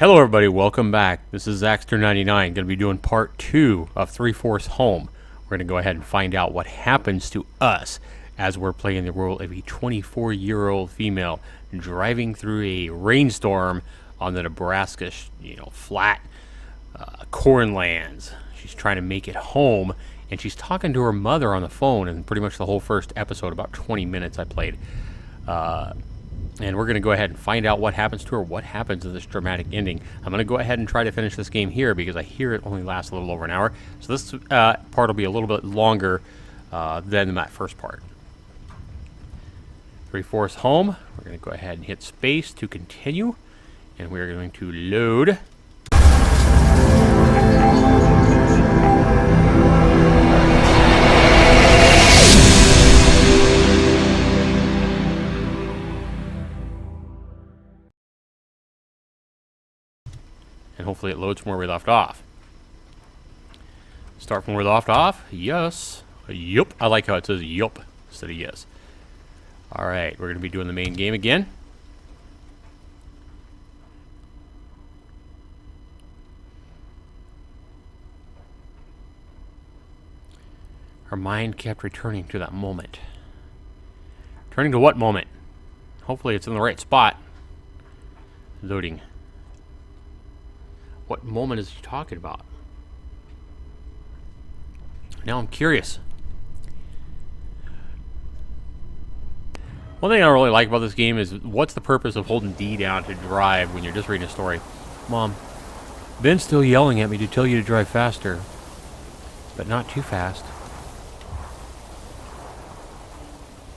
Hello everybody, welcome back. This is Zaxter99, going to be doing part 2 of 3/4 Home. We're going to go ahead and find out what happens to us as we're playing the role of a 24-year-old female driving through a rainstorm on the Nebraska, flat corn lands. She's trying to make it home, and she's talking to her mother on the phone, and pretty much the whole first episode, about 20 minutes I played. And we're going to go ahead and find out what happens to her, what happens in this dramatic ending. I'm going to go ahead and try to finish this game here because I hear it only lasts a little over an hour. So this part will be a little bit longer than that first part. 3/4 Home. We're going to go ahead and hit space to continue. And we're going to load. And hopefully it loads from where we left off. Start from where we left off. Yes. Yup. I like how it says yup instead of yes. Alright, we're going to be doing the main game again. Her mind kept returning to that moment. Returning to what moment? Hopefully it's in the right spot. Loading. What moment is he talking about? Now I'm curious. One thing I really like about this game is what's the purpose of holding D down to drive when you're just reading a story? Mom, Ben's still yelling at me to tell you to drive faster, but not too fast.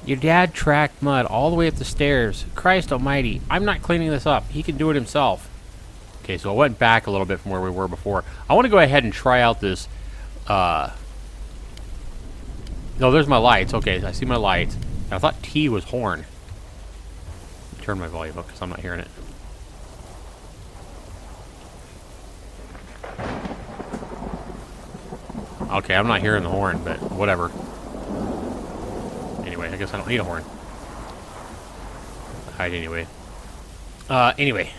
Your dad tracked mud all the way up the stairs. Christ almighty, I'm not cleaning this up. He can do it himself. Okay, so I went back a little bit from where we were before. I want to go ahead and try out this. No, there's my lights. Okay, I see my lights. I thought T was horn. Turn my volume up because I'm not hearing it. Okay, I'm not hearing the horn, but whatever. Anyway, I guess I don't need a horn. Hide anyway. Anyway.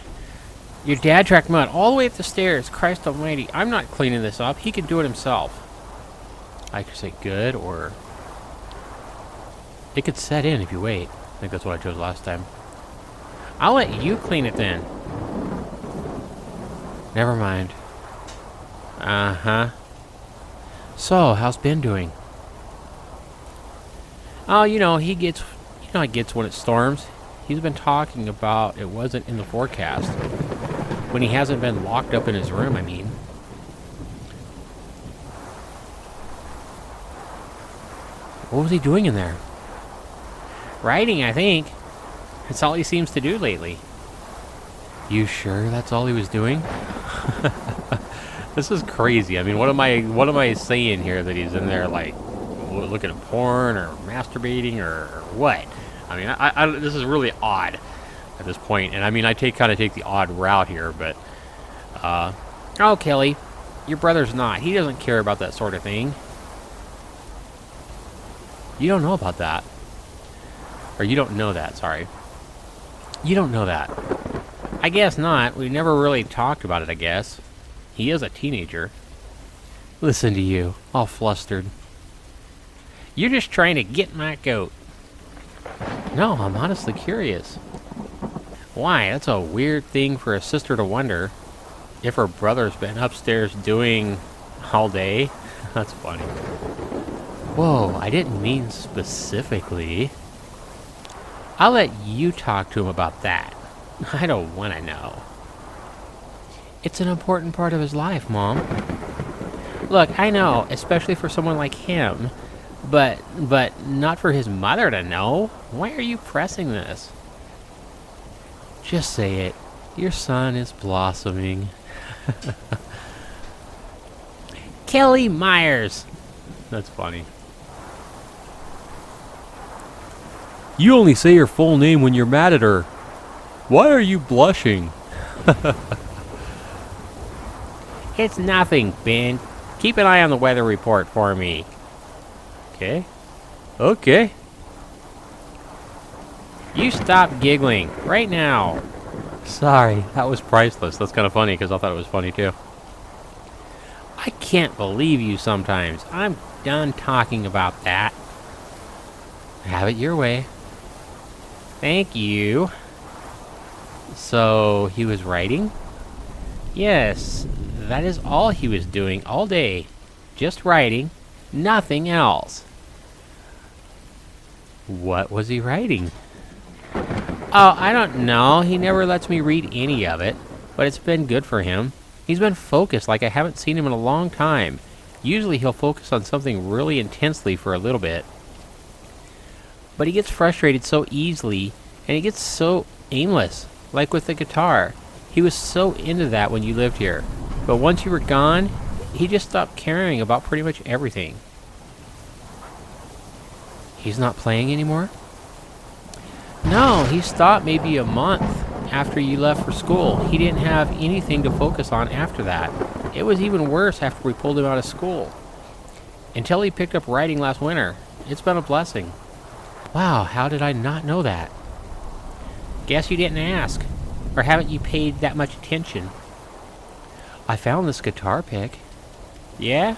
Your dad tracked mud all the way up the stairs. Christ almighty, I'm not cleaning this up. He can do it himself. I could say good, or it could set in if you wait. I think that's what I chose last time. I'll let you clean it then. Never mind. Uh-huh. So, how's Ben doing? Oh, he gets when it storms. He's been talking about it wasn't in the forecast. When he hasn't been locked up in his room, I mean. What was he doing in there? Writing, I think. That's all he seems to do lately. You sure that's all he was doing? This is crazy. I mean, what am I saying here that he's in there like looking at porn or masturbating or what? I mean, this is really odd at this point, and I mean, I kind of take the odd route here, but oh, Kelly, your brother's not. He doesn't care about that sort of thing. You don't know about that, or you don't know that. Sorry, you don't know that. I guess not. We never really talked about it. I guess he is a teenager. Listen to you, all flustered. You're just trying to get my goat. No, I'm honestly curious. Why? That's a weird thing for a sister to wonder. If her brother's been upstairs doing all day. That's funny. Whoa, I didn't mean specifically. I'll let you talk to him about that. I don't want to know. It's an important part of his life, Mom. Look, I know, especially for someone like him, but not for his mother to know. Why are you pressing this? Just say it. Your son is blossoming. Kelly Myers. That's funny. You only say her full name when you're mad at her. Why are you blushing? It's nothing, Ben. Keep an eye on the weather report for me. Okay. Okay. You stop giggling right now. Sorry, that was priceless. That's kind of funny because I thought it was funny too. I can't believe you sometimes. I'm done talking about that. Have it your way. Thank you. So, he was writing? Yes, that is all he was doing all day. Just writing. Nothing else. What was he writing? Oh, I don't know. He never lets me read any of it, but it's been good for him. He's been focused like I haven't seen him in a long time. Usually he'll focus on something really intensely for a little bit. But he gets frustrated so easily, and he gets so aimless, like with the guitar. He was so into that when you lived here. But once you were gone, he just stopped caring about pretty much everything. He's not playing anymore? No, he stopped maybe a month after you left for school. He didn't have anything to focus on after that. It was even worse after we pulled him out of school. Until he picked up writing last winter. It's been a blessing. Wow, how did I not know that? Guess you didn't ask. Or haven't you paid that much attention? I found this guitar pick. Yeah?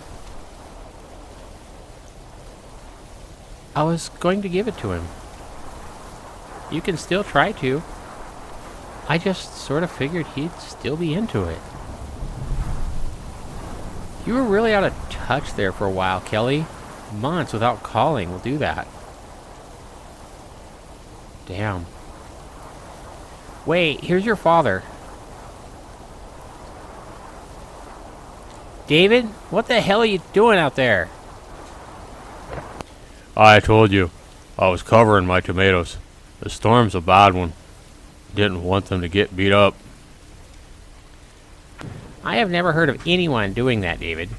I was going to give it to him. You can still try to. I just sort of figured he'd still be into it. You were really out of touch there for a while, Kelly. Months without calling will do that. Damn. Wait, here's your father. David, what the hell are you doing out there? I told you. I was covering my tomatoes. The storm's a bad one. Didn't want them to get beat up. I have never heard of anyone doing that, David.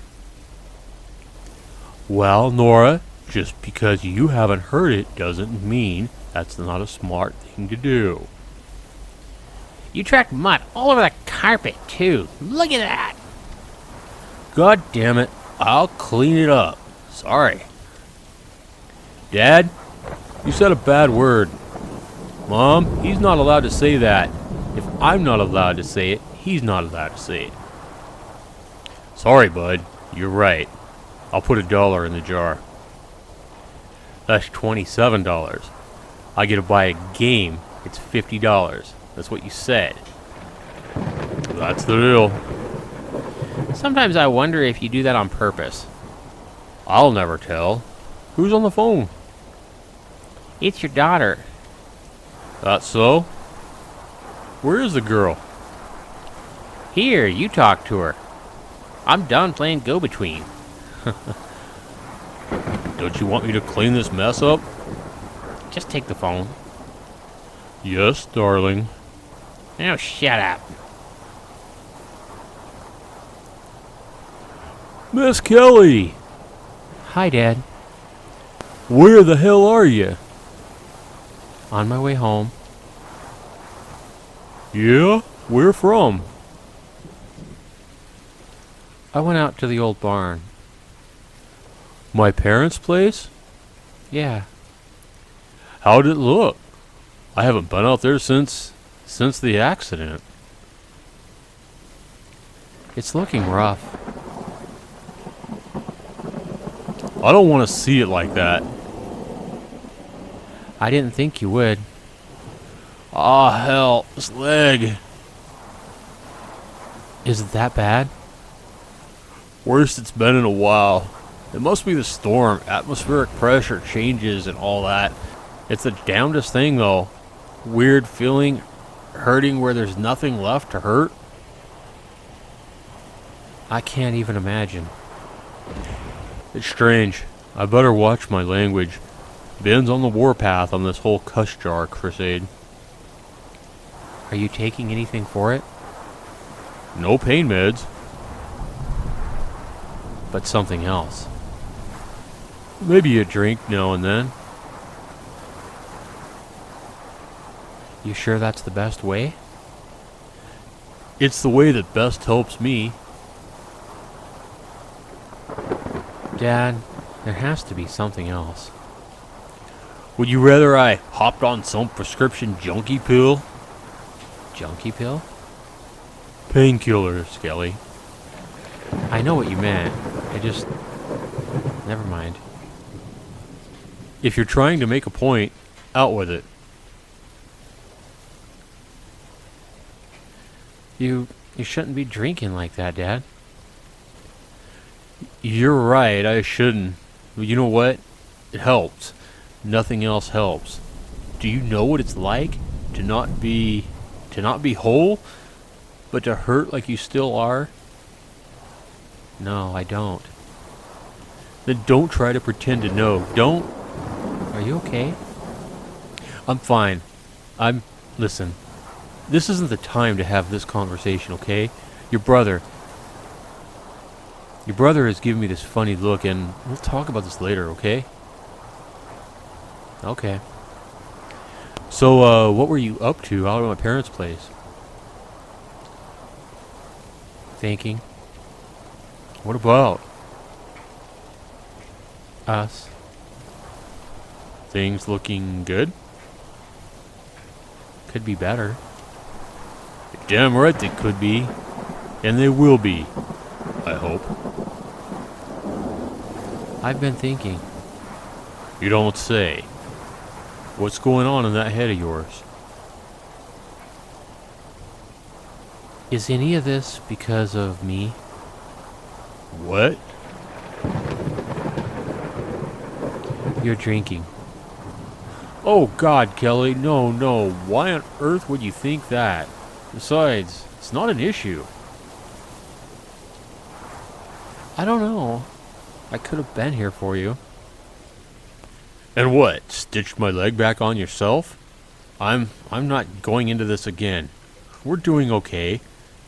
Well, Nora, just because you haven't heard it doesn't mean that's not a smart thing to do. You tracked mud all over the carpet, too. Look at that! God damn it, I'll clean it up. Sorry. Dad, you said a bad word. Mom, he's not allowed to say that. If I'm not allowed to say it, he's not allowed to say it. Sorry, bud. You're right. I'll put $1 in the jar. That's $27. I get to buy a game. It's $50. That's what you said. That's the deal. Sometimes I wonder if you do that on purpose. I'll never tell. Who's on the phone? It's your daughter. That's so? Where is the girl? Here, you talk to her. I'm done playing go-between. Don't you want me to clean this mess up? Just take the phone. Yes, darling. Now shut up. Miss Kelly! Hi, Dad. Where the hell are you? On my way home. Yeah? Where from? I went out to the old barn. My parents' place? Yeah. How'd it look? I haven't been out there since the accident. It's looking rough. I don't want to see it like that. I didn't think you would. Ah, hell, this leg. Is it that bad? Worst it's been in a while. It must be the storm, atmospheric pressure changes and all that. It's the damnedest thing though. Weird feeling, hurting where there's nothing left to hurt. I can't even imagine. It's strange. I better watch my language. Ben's on the warpath on this whole cuss jar crusade. Are you taking anything for it? No pain meds. But something else. Maybe a drink now and then. You sure that's the best way? It's the way that best helps me. Dad, there has to be something else. Would you rather I hopped on some prescription junkie pill? junkie pill? Painkiller, Skelly. I know what you meant. I just... Never mind. If you're trying to make a point, out with it. You shouldn't be drinking like that, Dad. You're right, I shouldn't. But you know what? It helps. Nothing else helps. Do you know what it's like to not be whole, but to hurt like you still are? No, I don't. Then don't try to pretend to know. Don't. Are you okay? I'm fine. Listen. This isn't the time to have this conversation, okay? Your brother has given me this funny look, and we'll talk about this later, okay? Okay. So, what were you up to out at my parents' place? Thinking. What about? Us. Things looking good? Could be better. You're damn right they could be. And they will be. I hope. I've been thinking. You don't say. What's going on in that head of yours? Is any of this because of me? What? You're drinking. Oh God, Kelly, no. Why on earth would you think that? Besides, it's not an issue. I don't know. I could have been here for you. And what? Stitched my leg back on yourself? I'm not going into this again. We're doing okay.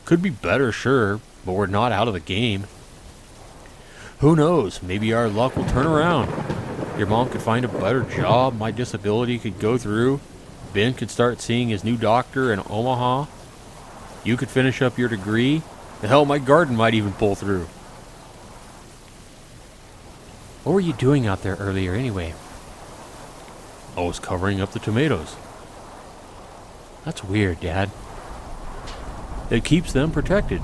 Could be better, sure, but we're not out of the game. Who knows? Maybe our luck will turn around. Your mom could find a better job, my disability could go through, Ben could start seeing his new doctor in Omaha, you could finish up your degree, the hell, my garden might even pull through. What were you doing out there earlier anyway? I was covering up the tomatoes. That's weird, Dad. It keeps them protected.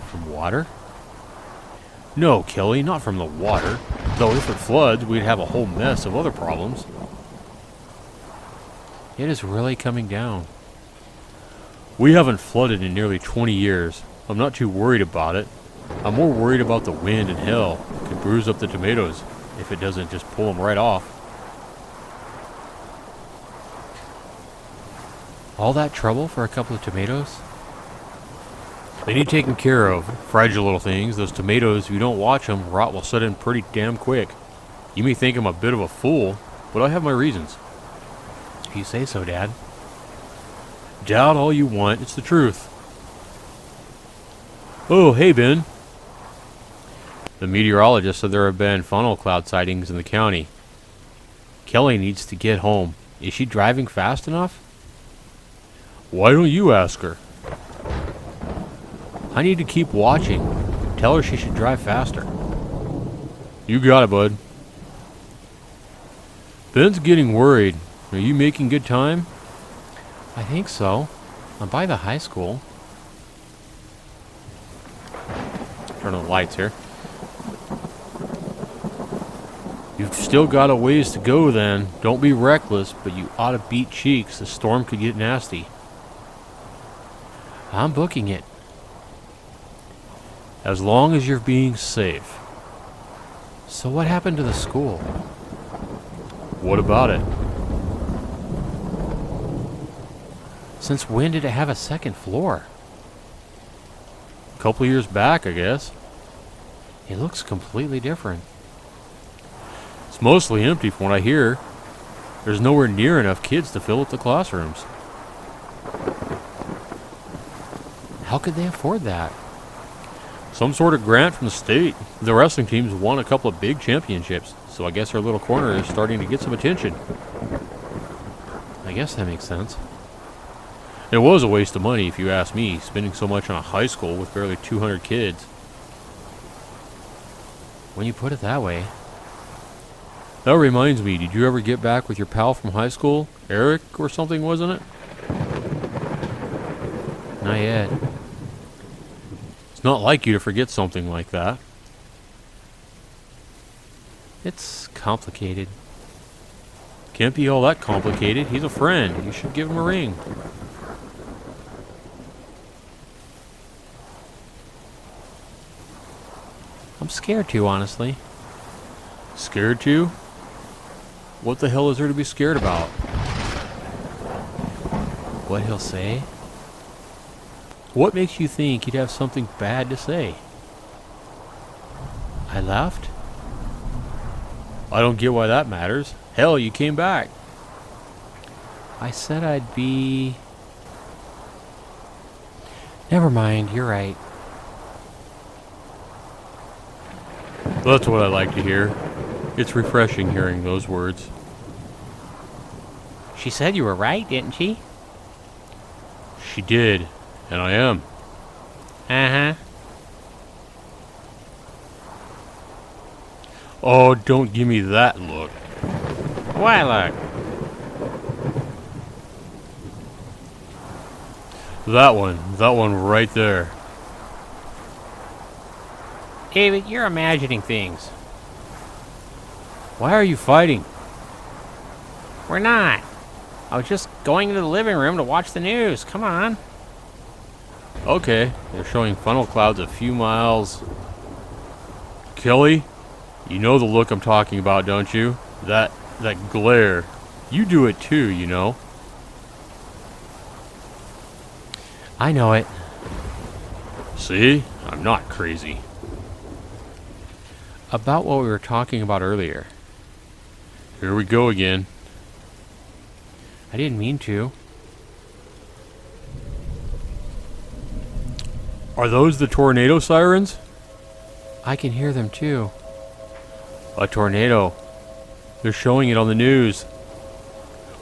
From water? No, Kelly, not from the water. Though if it floods, we'd have a whole mess of other problems. It is really coming down. We haven't flooded in nearly 20 years. I'm not too worried about it. I'm more worried about the wind and hell. It could bruise up the tomatoes if it doesn't just pull them right off. All that trouble for a couple of tomatoes? They need taken care of. Fragile little things. Those tomatoes, if you don't watch them, rot will set in pretty damn quick. You may think I'm a bit of a fool, but I have my reasons. If you say so, Dad. Doubt all you want. It's the truth. Oh, hey, Ben. The meteorologist said there have been funnel cloud sightings in the county. Kelly needs to get home. Is she driving fast enough? Why don't you ask her? I need to keep watching. Tell her she should drive faster. You got it, bud. Ben's getting worried. Are you making good time? I think so. I'm by the high school. Turn on the lights here. You've still got a ways to go then. Don't be reckless, but you ought to beat cheeks. The storm could get nasty. I'm booking it. As long as you're being safe. So what happened to the school? What about it? Since when did it have a second floor? A couple of years back, I guess. It looks completely different. It's mostly empty from what I hear. There's nowhere near enough kids to fill up the classrooms. How could they afford that? Some sort of grant from the state. The wrestling team's won a couple of big championships, so I guess our little corner is starting to get some attention. I guess that makes sense. It was a waste of money, if you ask me, spending so much on a high school with barely 200 kids. When you put it that way. That reminds me, did you ever get back with your pal from high school? Eric or something, wasn't it? not yet. It's not like you to forget something like that. It's complicated. Can't be all that complicated. He's a friend. You should give him a ring. I'm scared to, honestly. Scared to? What the hell is there to be scared about? What he'll say? What makes you think he'd have something bad to say? I left? I don't get why that matters. Hell, you came back. I said I'd be... Never mind, you're right. That's what I like to hear. It's refreshing hearing those words. She said you were right, didn't she? She did, and I am. Uh-huh. Oh, don't give me that look. Why look? That one right there. David, you're imagining things. Why are you fighting? We're not. I was just going into the living room to watch the news. Come on. Okay, they're showing funnel clouds a few miles. Kelly, you know the look I'm talking about, don't you? That glare. You do it too, you know. I know it. See? I'm not crazy. About what we were talking about earlier. Here we go again. I didn't mean to. Are those the tornado sirens? I can hear them too. A tornado. They're showing it on the news.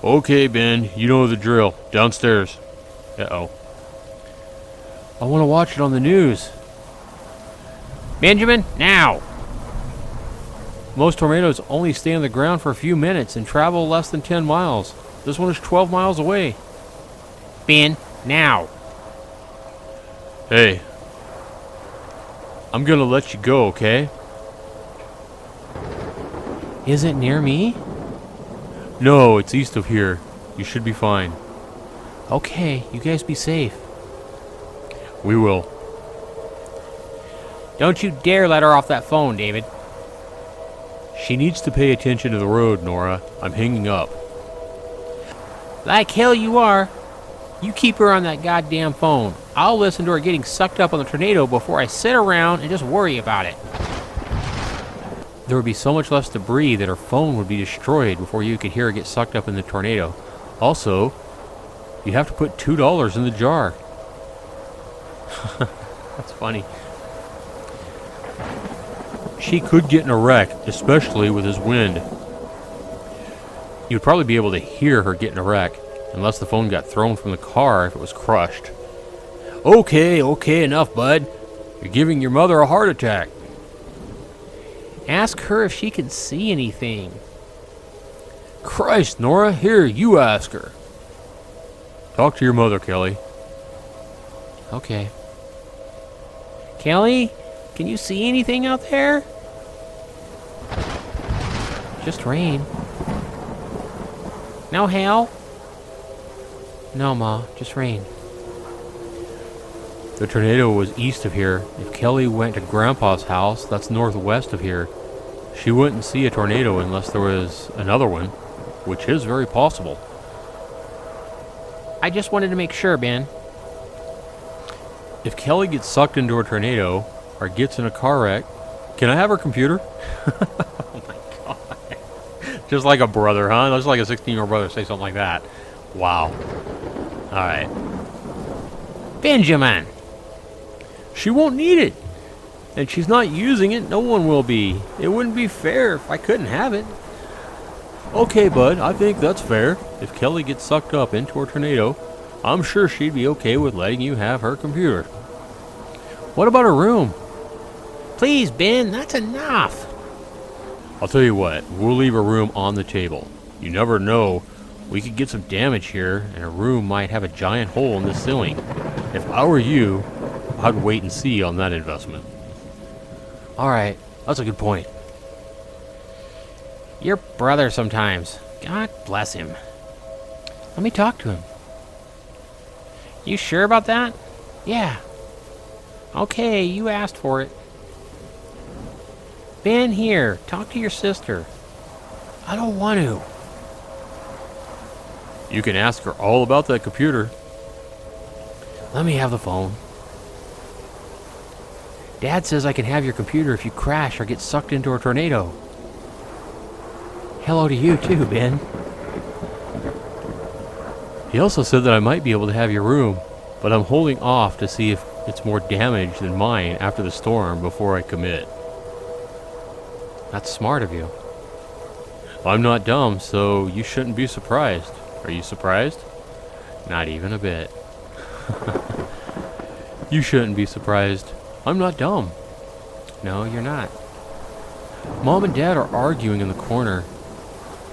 Okay, Ben, you know the drill. Downstairs. Uh-oh. I want to watch it on the news. Benjamin, now! Most tornadoes only stay on the ground for a few minutes and travel less than 10 miles. This one is 12 miles away. Ben, now! Hey. I'm gonna let you go, okay? Is it near me? No, it's east of here. You should be fine. Okay, you guys be safe. We will. Don't you dare let her off that phone, David. She needs to pay attention to the road, Nora. I'm hanging up. Like hell you are. You keep her on that goddamn phone. I'll listen to her getting sucked up on the tornado before I sit around and just worry about it. There would be so much less debris that her phone would be destroyed before you could hear her get sucked up in the tornado. Also, you'd have to put $2 in the jar. That's funny. She could get in a wreck, especially with his wind. You'd probably be able to hear her get in a wreck, unless the phone got thrown from the car if it was crushed. Okay, enough, bud. You're giving your mother a heart attack. Ask her if she can see anything. Christ, Nora, here, you ask her. Talk to your mother, Kelly. Okay. Kelly, can you see anything out there? Just rain. No hail? No, Ma, just rain. The tornado was east of here. If Kelly went to Grandpa's house, that's northwest of here. She wouldn't see a tornado unless there was another one, which is very possible. I just wanted to make sure, Ben. If Kelly gets sucked into a tornado or gets in a car wreck, can I have her computer? Oh my God. Just like a brother, huh? Just like a 16-year-old brother say something like that. Wow. Alright. Benjamin! She won't need it. And she's not using it, no one will be. It wouldn't be fair if I couldn't have it. Okay, bud, I think that's fair. If Kelly gets sucked up into a tornado, I'm sure she'd be okay with letting you have her computer. What about her room? Please, Ben, that's enough. I'll tell you what, we'll leave her room on the table. You never know. We could get some damage here, and her room might have a giant hole in the ceiling. If I were you, I'd wait and see on that investment. Alright, that's a good point. Your brother sometimes. God bless him. Let me talk to him. You sure about that? Yeah. Okay, you asked for it. Ben, here, talk to your sister. I don't want to. You can ask her all about that computer. Let me have the phone. Dad says I can have your computer if you crash or get sucked into a tornado. Hello to you too, Ben. He also said that I might be able to have your room, but I'm holding off to see if it's more damaged than mine after the storm before I commit. That's smart of you. I'm not dumb, so you shouldn't be surprised. Are you surprised? Not even a bit. You shouldn't be surprised. I'm not dumb. No, you're not. Mom and Dad are arguing in the corner.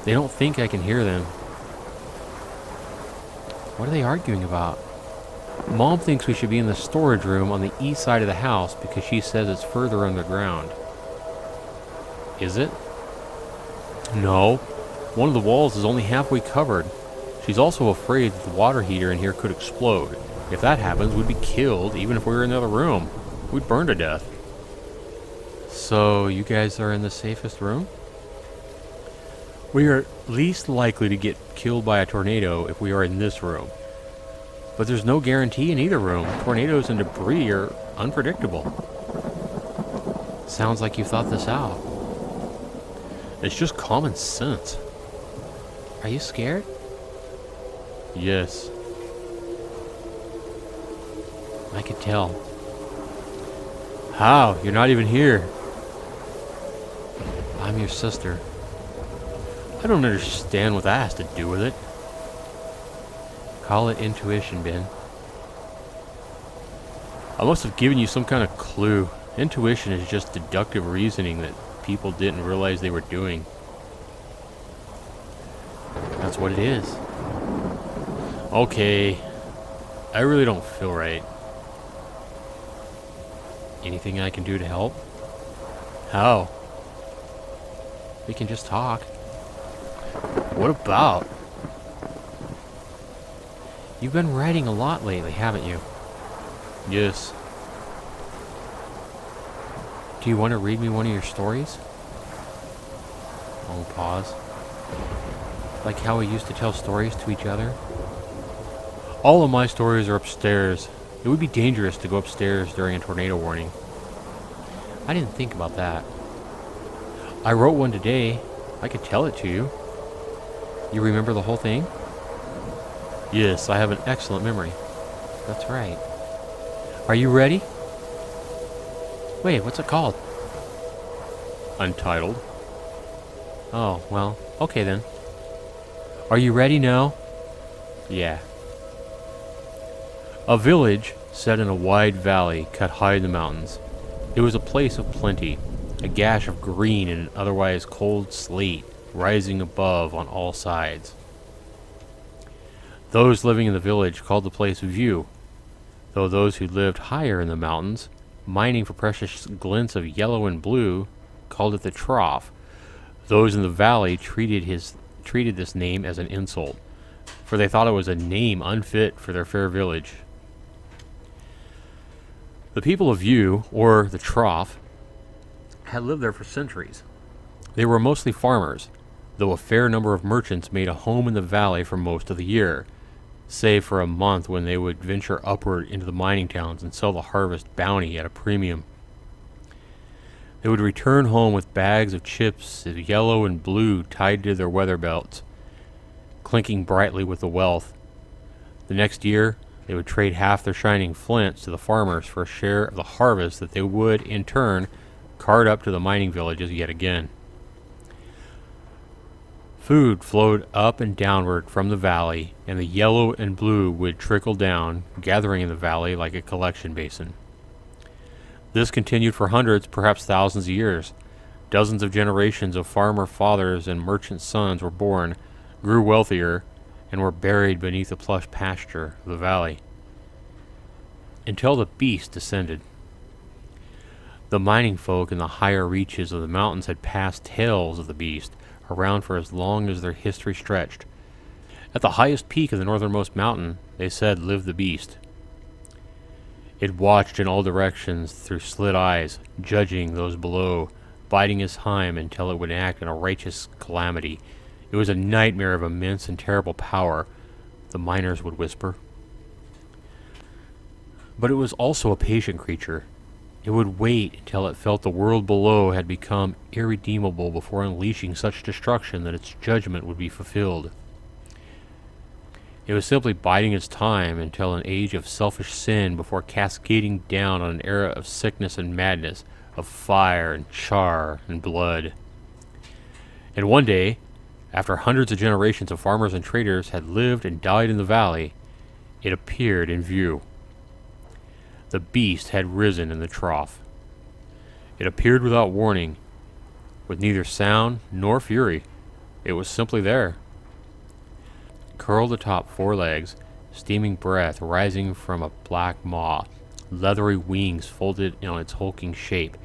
They don't think I can hear them. What are they arguing about? Mom thinks we should be in the storage room on the east side of the house because she says it's further underground. Is it? No. One of the walls is only halfway covered. She's also afraid that the water heater in here could explode. If that happens, we'd be killed even if we were in the other room. We'd burn to death. So, you guys are in the safest room? We are least likely to get killed by a tornado if we are in this room. But there's no guarantee in either room. Tornadoes and debris are unpredictable. Sounds like you thought this out. It's just common sense. Are you scared? Yes. I could tell. How? You're not even here. I'm your sister. I don't understand what that has to do with it. Call it intuition, Ben. I must have given you some kind of clue. Intuition is just deductive reasoning that people didn't realize they were doing. That's what it is. Okay. I really don't feel right. Anything I can do to help? How? We can just talk. What about? You've been writing a lot lately, haven't you? Yes. Do you want to read me one of your stories? Long pause. Like how we used to tell stories to each other? All of my stories are upstairs. It would be dangerous to go upstairs during a tornado warning. I didn't think about that. I wrote one today. I could tell it to you. You remember the whole thing? Yes, I have an excellent memory. That's right. Are you ready? Wait, what's it called? Untitled. Oh, well, okay then. Are you ready now? Yeah. A village set in a wide valley cut high in the mountains. It was a place of plenty, a gash of green in an otherwise cold slate rising above on all sides. Those living in the village called the place View, though those who lived higher in the mountains, mining for precious glints of yellow and blue, called it the Trough. Those in the valley treated this name as an insult, for they thought it was a name unfit for their fair village. The people of View, or the Trough, had lived there for centuries. They were mostly farmers, though a fair number of merchants made a home in the valley for most of the year, save for a month when they would venture upward into the mining towns and sell the harvest bounty at a premium. They would return home with bags of chips of yellow and blue tied to their weather belts, clinking brightly with the wealth. The next year, they would trade half their shining flints to the farmers for a share of the harvest that they would, in turn, cart up to the mining villages yet again. Food flowed up and downward from the valley, and the yellow and blue would trickle down, gathering in the valley like a collection basin. This continued for hundreds, perhaps thousands of years. Dozens of generations of farmer fathers and merchant sons were born, grew wealthier, and were buried beneath the plush pasture of the valley. until the beast descended. The mining folk in the higher reaches of the mountains had passed tales of the beast around for as long as their history stretched. At the highest peak of the northernmost mountain, they said, lived the beast. It watched in all directions through slit eyes, judging those below, biding his time until it would act in a righteous calamity. It was a nightmare of immense and terrible power, the miners would whisper. But it was also a patient creature. It would wait until it felt the world below had become irredeemable before unleashing such destruction that its judgment would be fulfilled. It was simply biding its time until an age of selfish sin before cascading down on an era of sickness and madness, of fire and char and blood. And one day, after hundreds of generations of farmers and traders had lived and died in the valley, it appeared in view. The beast had risen in the trough. It appeared without warning, with neither sound nor fury. It was simply there, curled atop 4 legs, steaming breath rising from a black maw, leathery wings folded on its hulking shape.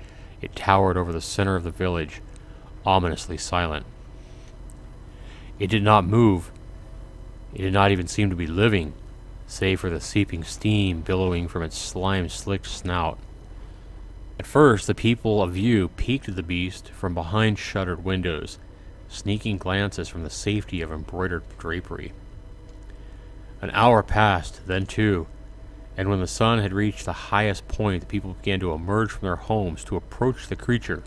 It towered over the center of the village, ominously silent. It did not move. It did not even seem to be living, save for the seeping steam billowing from its slime-slicked snout. At first, the people of view peeked at the beast from behind shuttered windows, sneaking glances from the safety of embroidered drapery. An hour passed, then 2, and when the sun had reached the highest point, the people began to emerge from their homes to approach the creature.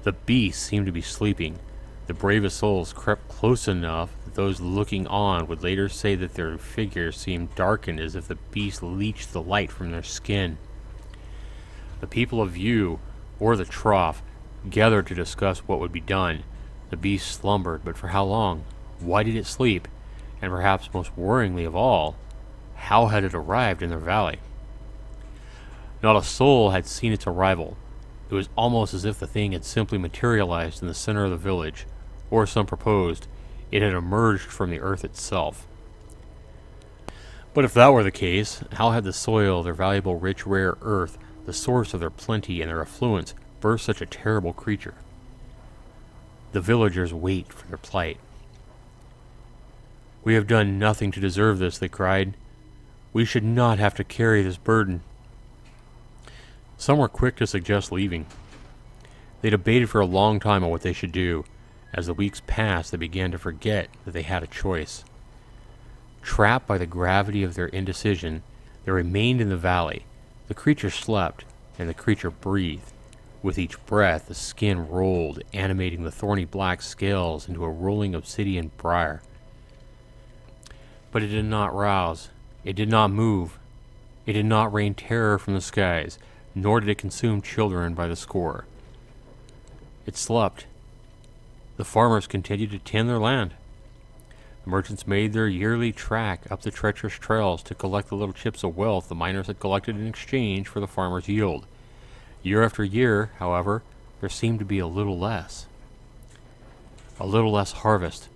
The beast seemed to be sleeping. The bravest souls crept close enough that those looking on would later say that their figures seemed darkened as if the beast leached the light from their skin. The people of view, or the trough, gathered to discuss what would be done. The beast slumbered, but for how long? Why did it sleep? And perhaps most worryingly of all, how had it arrived in their valley? Not a soul had seen its arrival. It was almost as if the thing had simply materialized in the center of the village, or some proposed, it had emerged from the earth itself. But if that were the case, how had the soil, their valuable, rich, rare earth, the source of their plenty and their affluence, birthed such a terrible creature? The villagers wait for their plight. "We have done nothing to deserve this," they cried. "We should not have to carry this burden." Some were quick to suggest leaving. They debated for a long time on what they should do. As the weeks passed, they began to forget that they had a choice. Trapped by the gravity of their indecision, they remained in the valley. The creature slept, and the creature breathed. With each breath, the skin rolled, animating the thorny black scales into a rolling obsidian briar. But it did not rouse. It did not move. It did not rain terror from the skies, nor did it consume children by the score. It slept. The farmers continued to tend their land. The merchants made their yearly track up the treacherous trails to collect the little chips of wealth the miners had collected in exchange for the farmers' yield. Year after year, however, there seemed to be a little less. A little less harvest.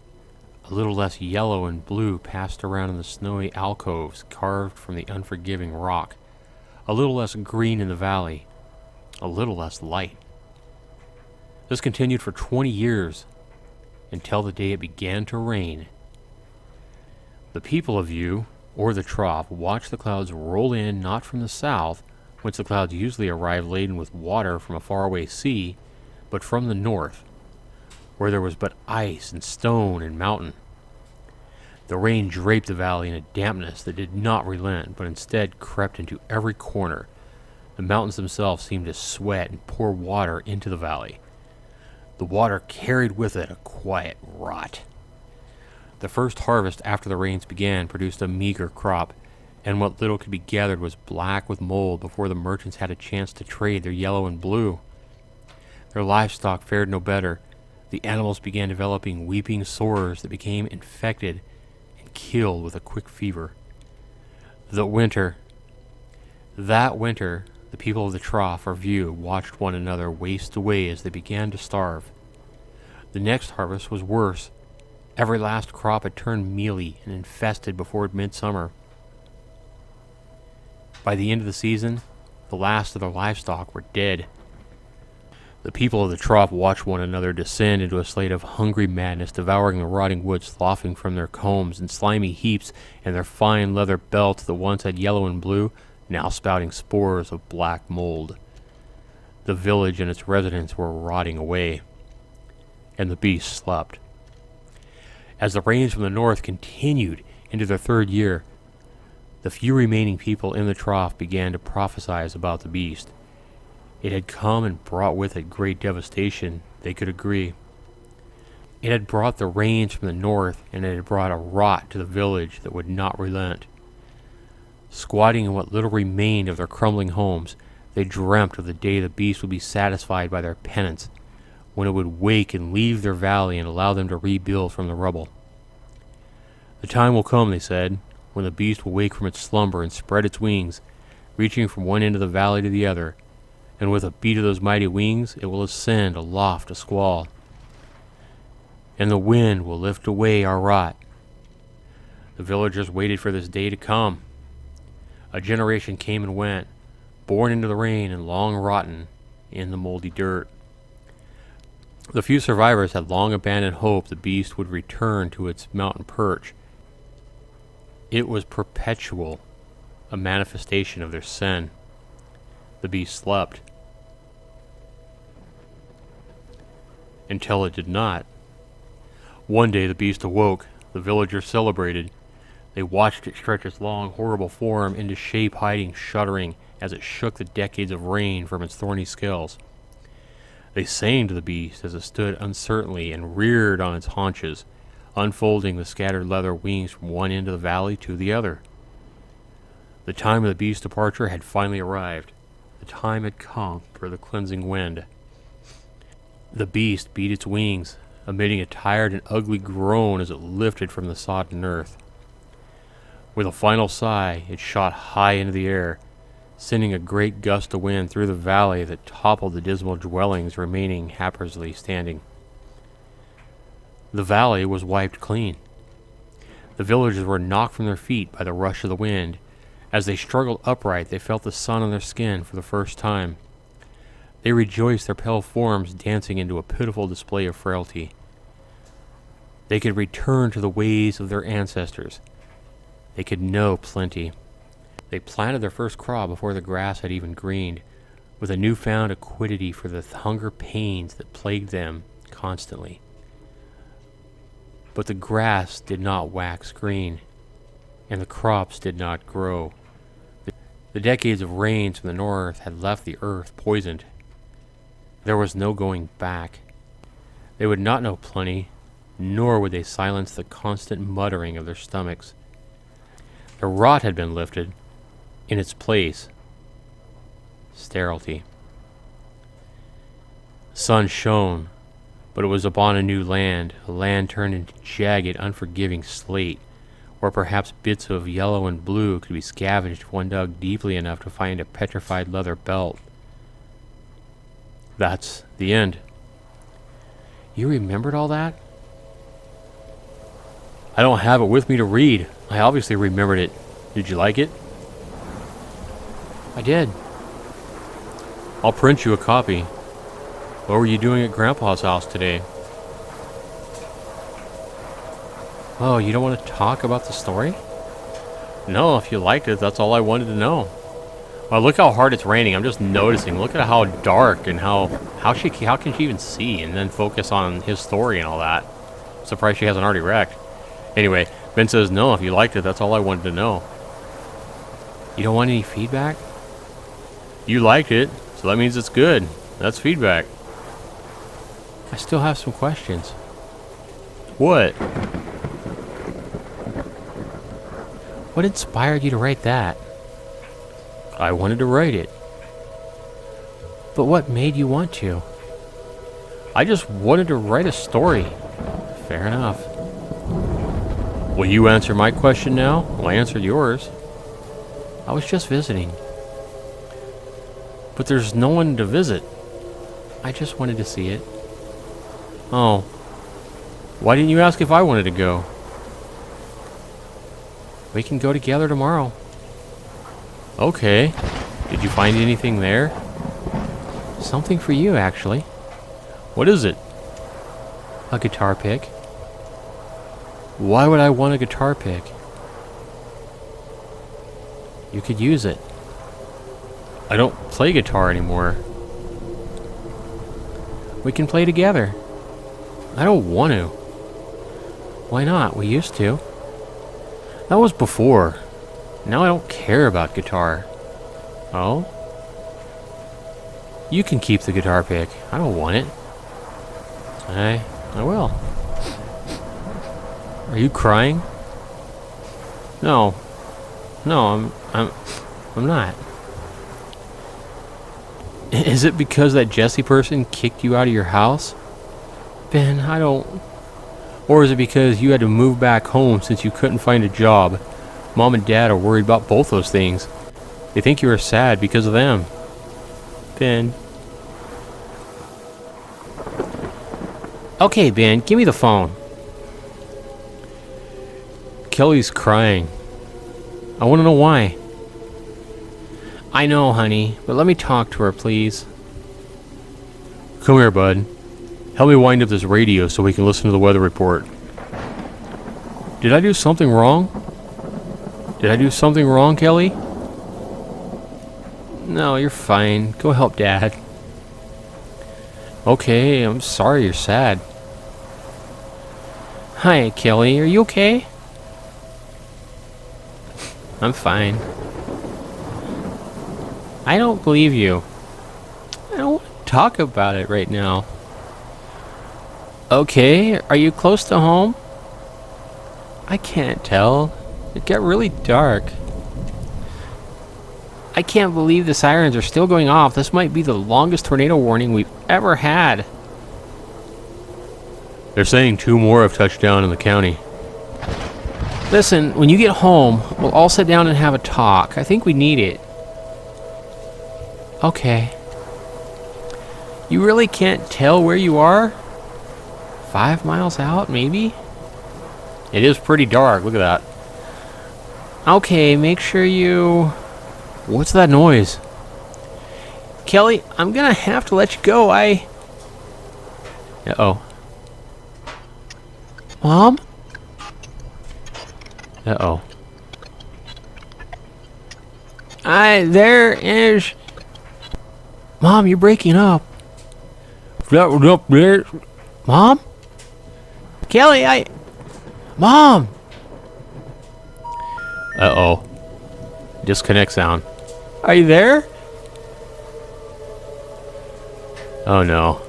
A little less yellow and blue passed around in the snowy alcoves carved from the unforgiving rock. A little less green in the valley. A little less light. This continued for 20 years, until the day it began to rain. The people of view, or the trough, watched the clouds roll in not from the south, whence the clouds usually arrive laden with water from a faraway sea, but from the north, where there was but ice and stone and mountain. The rain draped the valley in a dampness that did not relent, but instead crept into every corner. The mountains themselves seemed to sweat and pour water into the valley. The water carried with it a quiet rot. The first harvest after the rains began produced a meager crop, and what little could be gathered was black with mold before the merchants had a chance to trade their yellow and blue. Their livestock fared no better. The animals began developing weeping sores that became infected and killed with a quick fever. That winter, the people of the trough or view watched one another waste away as they began to starve. The next harvest was worse. Every last crop had turned mealy and infested before midsummer. By the end of the season, the last of their livestock were dead. The people of the trough watched one another descend into a state of hungry madness, devouring the rotting wood, sloughing from their combs in slimy heaps, and their fine leather belts that once had yellow and blue, now spouting spores of black mold. The village and its residents were rotting away, and the beast slept. As the rains from the north continued into their third year, the few remaining people in the trough began to prophesy about the beast. It had come and brought with it great devastation, they could agree. It had brought the rains from the north, and it had brought a rot to the village that would not relent. Squatting in what little remained of their crumbling homes, they dreamt of the day the beast would be satisfied by their penance, when it would wake and leave their valley and allow them to rebuild from the rubble. The time will come, they said, when the beast will wake from its slumber and spread its wings, reaching from one end of the valley to the other, and with a beat of those mighty wings it will ascend aloft a squall, and the wind will lift away our rot. The villagers waited for this day to come. A generation came and went, born into the rain and long rotten in the moldy dirt. The few survivors had long abandoned hope the beast would return to its mountain perch. It was perpetual, a manifestation of their sin. The beast slept. Until it did not. One day the beast awoke. The villagers celebrated. They watched it stretch its long, horrible form into shape, hiding, shuddering, as it shook the decades of rain from its thorny scales. They sang to the beast as it stood uncertainly and reared on its haunches, unfolding the scattered leather wings from one end of the valley to the other. The time of the beast's departure had finally arrived. The time had come for the cleansing wind. The beast beat its wings, emitting a tired and ugly groan as it lifted from the sodden earth. With a final sigh, it shot high into the air, sending a great gust of wind through the valley that toppled the dismal dwellings remaining haphazardly standing. The valley was wiped clean. The villagers were knocked from their feet by the rush of the wind. As they struggled upright, they felt the sun on their skin for the first time. They rejoiced, their pale forms dancing into a pitiful display of frailty. They could return to the ways of their ancestors. They could know plenty. They planted their first crop before the grass had even greened, with a newfound acuity for the hunger pains that plagued them constantly. But the grass did not wax green, and the crops did not grow. The decades of rains from the north had left the earth poisoned. There was no going back. They would not know plenty, nor would they silence the constant muttering of their stomachs. The rot had been lifted. In its place, sterility. The sun shone, but it was upon a new land, a land turned into jagged, unforgiving slate, where perhaps bits of yellow and blue could be scavenged if one dug deeply enough to find a petrified leather belt. That's the end. You remembered all that? I don't have it with me to read. I obviously remembered it. Did you like it? I did. I'll print you a copy. What were you doing at Grandpa's house today? Oh, you don't want to talk about the story? No, if you liked it, that's all I wanted to know. Well, look how hard it's raining. I'm just noticing. Look at how dark and how can she even see and then focus on his story and all that. Surprised she hasn't already wrecked. Anyway, Ben says, no, if you liked it, that's all I wanted to know. You don't want any feedback? You liked it, so that means it's good. That's feedback. I still have some questions. What? What inspired you to write that? I wanted to write it. But what made you want to? I just wanted to write a story. Fair enough. Will you answer my question now? Well, I answered yours. I was just visiting. But there's no one to visit. I just wanted to see it. Oh. Why didn't you ask if I wanted to go? We can go together tomorrow. Okay. Did you find anything there? Something for you, actually. What is it? A guitar pick. Why would I want a guitar pick? You could use it. I don't play guitar anymore. We can play together. I don't want to. Why not? We used to. That was before. Now I don't care about guitar. Oh? You can keep the guitar pick. I don't want it. I will. Are you crying? No. No, I'm not. Is it because that Jesse person kicked you out of your house? Ben, I don't... Or is it because you had to move back home since you couldn't find a job? Mom and Dad are worried about both those things. They think you are sad because of them. Ben. Okay, Ben, give me the phone. Kelly's crying. I want to know why. I know, honey, but let me talk to her, please. Come here, bud. Help me wind up this radio so we can listen to the weather report. Did I do something wrong? Did I do something wrong, Kelly? No, you're fine. Go help Dad. Okay, I'm sorry you're sad. Hi, Kelly. Are you okay? I'm fine. I don't believe you. I don't want to talk about it right now. Okay, are you close to home? I can't tell. It got really dark. I can't believe the sirens are still going off. This might be the longest tornado warning we've ever had. They're saying 2 more have touched down in the county. Listen, when you get home, we'll all sit down and have a talk. I think we need it. Okay. You really can't tell where you are? 5 miles out, maybe? It is pretty dark. Look at that. Okay, make sure you... What's that noise? Kelly, I'm gonna have to let you go. Uh-oh. Mom? Uh-oh. There is... Mom, you're breaking up. Mom? Kelly, Mom! Uh-oh. Disconnect sound. Are you there? Oh, no.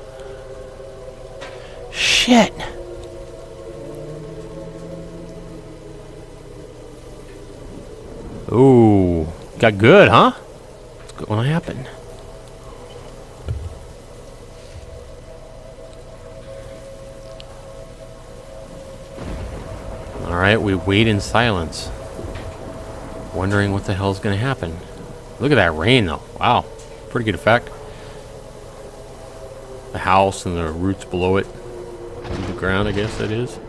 Shit. Ooh. Got good, huh? What's going to happen? Alright, we wait in silence. Wondering what the hell's going to happen. Look at that rain, though. Wow. Pretty good effect. The house and the roots below it. The ground, I guess that is.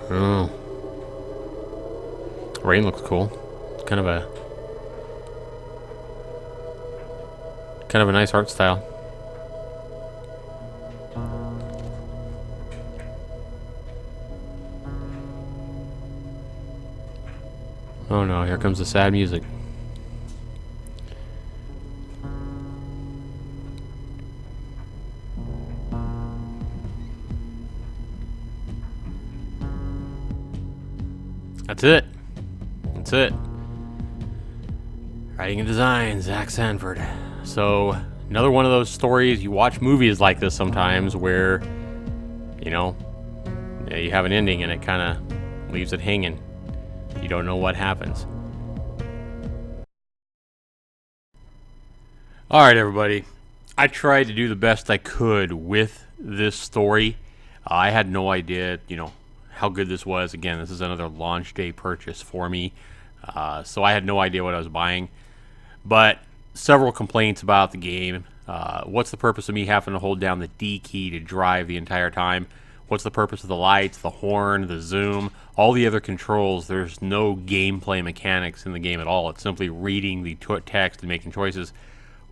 Oh. Rain looks cool. It's kind of a nice art style. Oh no, here comes the sad music. That's it. That's it. Writing and design, Zach Sanford. So, another one of those stories, you watch movies like this sometimes where, you know, you have an ending and it kind of leaves it hanging. You don't know what happens. Alright, everybody. I tried to do the best I could with this story. I had no idea, you know, how good this was. Again, this is another launch day purchase for me. So I had no idea what I was buying. But several complaints about the game. What's the purpose of me having to hold down the D key to drive the entire time? What's the purpose of the lights, the horn, the zoom, all the other controls? There's no gameplay mechanics in the game at all. It's simply reading the text and making choices.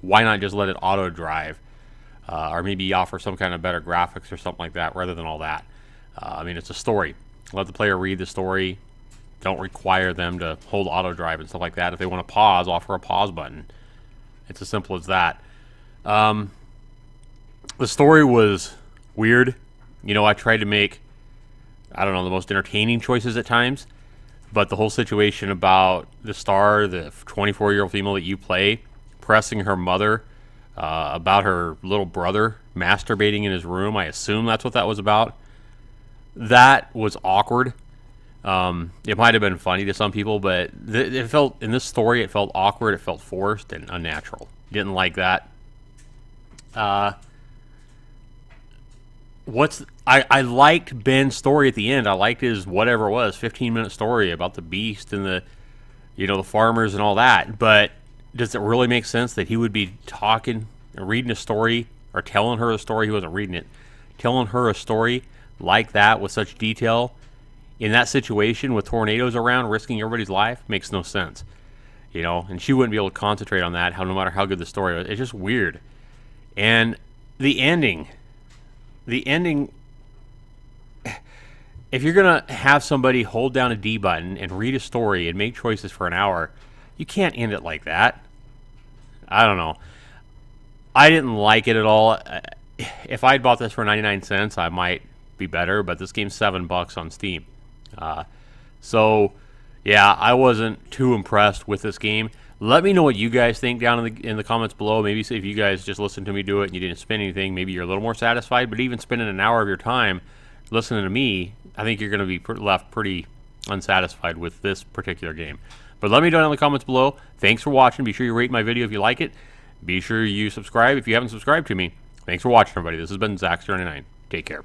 Why not just let it auto drive? Or maybe offer some kind of better graphics or something like that rather than all that. I mean, it's a story. Let the player read the story. Don't require them to hold auto drive and stuff like that. If they want to pause, offer a pause button. It's as simple as that. The story was weird. You know, I tried to make, I don't know, the most entertaining choices at times. But the whole situation about the star, the 24-year-old female that you play, pressing her mother about her little brother masturbating in his room. I assume that's what that was about. That was awkward. It might have been funny to some people, but it felt, in this story, it felt awkward, it felt forced and unnatural. Didn't like that. I liked Ben's story at the end. I liked his whatever it was, 15-minute story about the beast and the farmers and all that. But does it really make sense that he would be talking, reading a story, or telling her a story? He wasn't reading it. Telling her a story like that with such detail in that situation with tornadoes around, risking everybody's life, makes no sense. You know, and she wouldn't be able to concentrate on that, no matter how good the story was. It's just weird. And the ending, if you're going to have somebody hold down a D button and read a story and make choices for an hour, you can't end it like that. I don't know. I didn't like it at all. If I'd bought this for 99 cents, I might be better, but this game's $7 on Steam. So, yeah, I wasn't too impressed with this game. Let me know what you guys think down in the comments below. Maybe if you guys just listened to me do it and you didn't spend anything, maybe you're a little more satisfied. But even spending an hour of your time listening to me, I think you're going to be left pretty unsatisfied with this particular game. But let me know down in the comments below. Thanks for watching. Be sure you rate my video if you like it. Be sure you subscribe if you haven't subscribed to me. Thanks for watching, everybody. This has been Zaxter99. Take care.